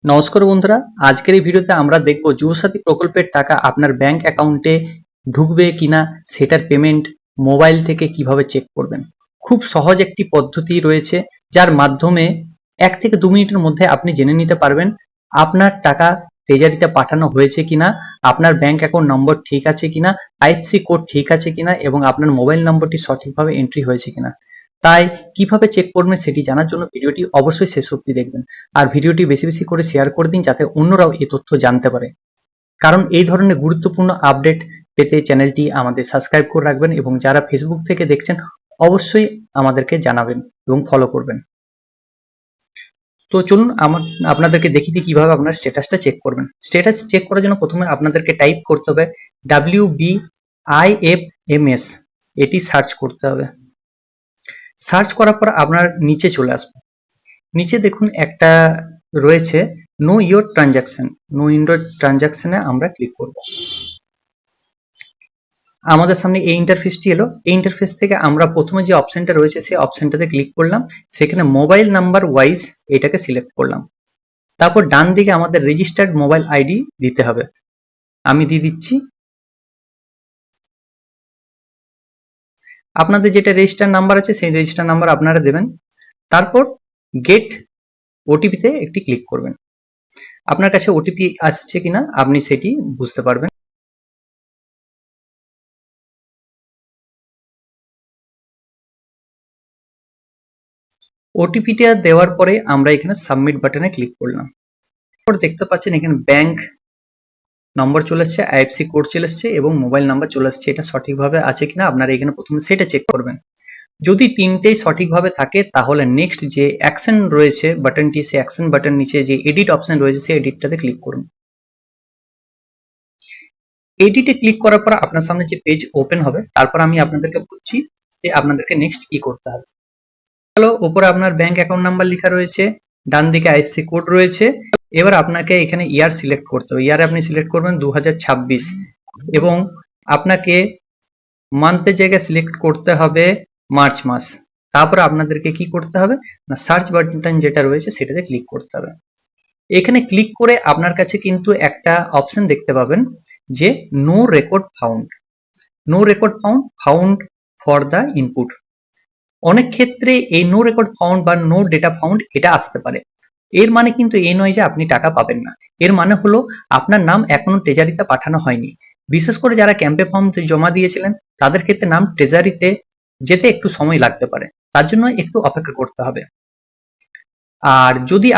নমস্কার বন্ধুরা, আজকের এই ভিডিওতে আমরা দেখব যুবসাথী প্রকল্পের টাকা আপনার ব্যাংক অ্যাকাউন্টে ঢুকবে কিনা সেটার পেমেন্ট মোবাইল থেকে কিভাবে চেক করবেন। খুব সহজ একটি পদ্ধতি রয়েছে যার মাধ্যমে 1 থেকে 2 মিনিটের মধ্যে আপনি জেনে নিতে পারবেন আপনার টাকা ট্রেজারিতে পাঠানো হয়েছে কিনা, আপনার ব্যাংক অ্যাকাউন্ট নম্বর ঠিক আছে কিনা, আইএফএসসি কোড ঠিক আছে কিনা এবং আপনার মোবাইল নম্বরটি সঠিকভাবে এন্ট্রি হয়েছে কিনা। তাই কিভাবে চেক করবেন সেটি জানার জন্য ভিডিওটি অবশ্যই শেষ অবধি দেখবেন আর ভিডিওটি বেশি বেশি করে শেয়ার করে দিন যাতে অন্যরাও এই তথ্য জানতে পারে। কারণ এই ধরনের গুরুত্বপূর্ণ আপডেট পেতে চ্যানেলটি আমাদের সাবস্ক্রাইব করে রাখবেন এবং যারা ফেসবুক থেকে দেখছেন অবশ্যই আমাদেরকে জানাবেন এবং ফলো করবেন। তো চলুন আপনাদেরকে দেখিয়ে দিই কিভাবে আপনার স্ট্যাটাসটা চেক করবেন। স্ট্যাটাস চেক করার জন্য প্রথমে আপনাদেরকে টাইপ করতে হবে WBIFMS, এটি সার্চ করতে হবে। সার্চ করার পর আপনার নিচে চলে আসবে। নিচে দেখুন একটা রয়েছে know your transaction. Know your ট্রানজাকশনে আমরা ক্লিক করব। আমাদের সামনে এই ইন্টারফেসটি এলো। এই ইন্টারফেস থেকে আমরা প্রথমে যে অপশনটা রয়েছে সেই অপশনটাতে ক্লিক করলাম। সেখানে মোবাইল নাম্বার ওয়াইজ এটাকে সিলেক্ট করলাম। তারপর ডান দিকে আমাদের রেজিস্টার্ড মোবাইল আইডি দিতে হবে। আমি দিয়ে দিচ্ছি। আপনাদের যেটা রেজিস্টার নাম্বার আছে সেই রেজিস্টার নাম্বার আপনারা দেবেন। তারপর গেট ওটিপিতে একটি ক্লিক করবেন। আপনার কাছে ওটিপি আসছে কিনা আপনি সেটি বুঝতে পারবেন। ওটিপিটা দেওয়ার পরে আমরা এখানে সাবমিট বাটনে ক্লিক করলাম। তারপর দেখতে পাচ্ছেন এখানে ব্যাংক নম্বর চলে আসছে, আইএফএসসি কোড চলে আসছে এবং মোবাইল নাম্বার চলে আসছে। এটা সঠিকভাবে আছে কিনা আপনারা এখানে প্রথমে সেটা চেক করবেন। যদি তিনটেই সঠিকভাবে থাকে তাহলে নেক্সট যে অ্যাকশন রয়েছে বাটনটি, সেই অ্যাকশন বাটন নিচে যে এডিট অপশন রয়েছে সেই এডিটটাতে ক্লিক করুন। এডিটে ক্লিক করার পর আপনার সামনে যে পেজ ওপেন হবে তারপর আমি আপনাদেরকে বলছি যে আপনাদেরকে নেক্সট কি করতে হবে। হলো উপরে আপনার ব্যাংক অ্যাকাউন্ট নাম্বার লেখা রয়েছে, ডান দিকে আইএফএসসি কোড রয়েছে। এবার আপনাকে এখানে ইয়ার সিলেক্ট করতে হবে। ইয়ারে আপনি সিলেক্ট করবেন 2026 এবং আপনাকে মান্থের জায়গায় সিলেক্ট করতে হবে মার্চ মাস। তারপর আপনাদেরকে কি করতে হবে না সার্চ বাটন যেটা রয়েছে সেটাতে ক্লিক করতে হবে। এখানে ক্লিক করে আপনার কাছে কিন্তু একটা অপশন দেখতে পাবেন যে no record found. No record found for the input. অনেক ক্ষেত্রে এই নো রেকর্ড ফাউন্ড বা নো ডেটা ফাউন্ড এটা আসতে পারে। এর মানে কিন্তু এই নয় যে আপনি টাকা পাবেন না। এর মানে হলো আপনার নাম এখনো ট্রেজারিতে পাঠানো হয়নি। বিশেষ করে যারা ক্যাম্পে ফর্ম জমা দিয়েছিলেন তাদের ক্ষেত্রে নাম ট্রেজারিতে যেতে একটু সময় লাগতে পারে, তার জন্য একটু অপেক্ষা করতে হবে। আর যদি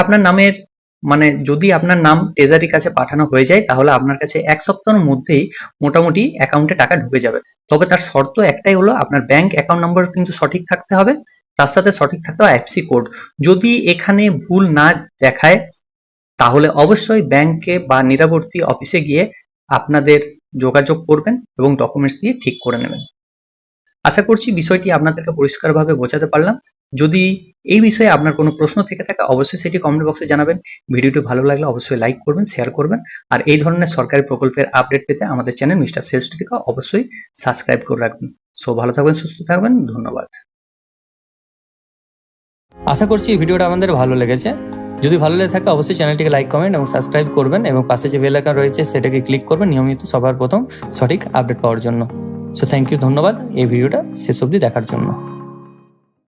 আপনার নাম ট্রেজারির কাছে পাঠানো হয়ে যায় তাহলে আপনার কাছে 1 সপ্তাহের মধ্যেই মোটামুটি অ্যাকাউন্টে টাকা ঢুকে যাবে। তবে তার শর্ত একটাই হলো আপনার ব্যাংক অ্যাকাউন্ট নাম্বার কিন্তু সঠিক থাকতে হবে, তার সাথে সঠিক থাকতে হবে আইএফএসসি কোড। যদি এখানে ভুল না দেখায় তাহলে অবশ্যই ব্যাংকে বা নিরাপত্তি অফিসে গিয়ে আপনাদের যোগাযোগ করবেন এবং ডকুমেন্টস দিয়ে ঠিক করে নেবেন। আশা করছি বিষয়টি আপনাদেরকে পরিষ্কারভাবে বোঝাতে পারলাম। যদি এই বিষয়ে আপনার কোনো প্রশ্ন থেকে থাকে অবশ্যই সেটি কমেন্ট বক্সে জানাবেন। ভিডিওটি ভালো লাগলে অবশ্যই লাইক করবেন, শেয়ার করবেন আর এই ধরনের সরকারি প্রকল্পের আপডেট পেতে আমাদের চ্যানেল মিস্টার সেলস টিভিকে অবশ্যই সাবস্ক্রাইব করে রাখবেন। সো ভালো থাকবেন, সুস্থ থাকবেন, ধন্যবাদ। আশা করছি এই ভিডিওটা আমাদের ভালো লেগেছে। যদি ভালো লেগে থাকে অবশ্যই চ্যানেলটিকে লাইক, কমেন্ট এবং সাবস্ক্রাইব করবেন এবং পাশে যে বেল আইকন রয়েছে সেটাকে ক্লিক করবেন নিয়মিত সবার প্রথম সঠিক আপডেট পাওয়ার জন্য। সো থ্যাংক ইউ, ধন্যবাদ এই ভিডিওটা শেষ অবধি দেখার জন্য।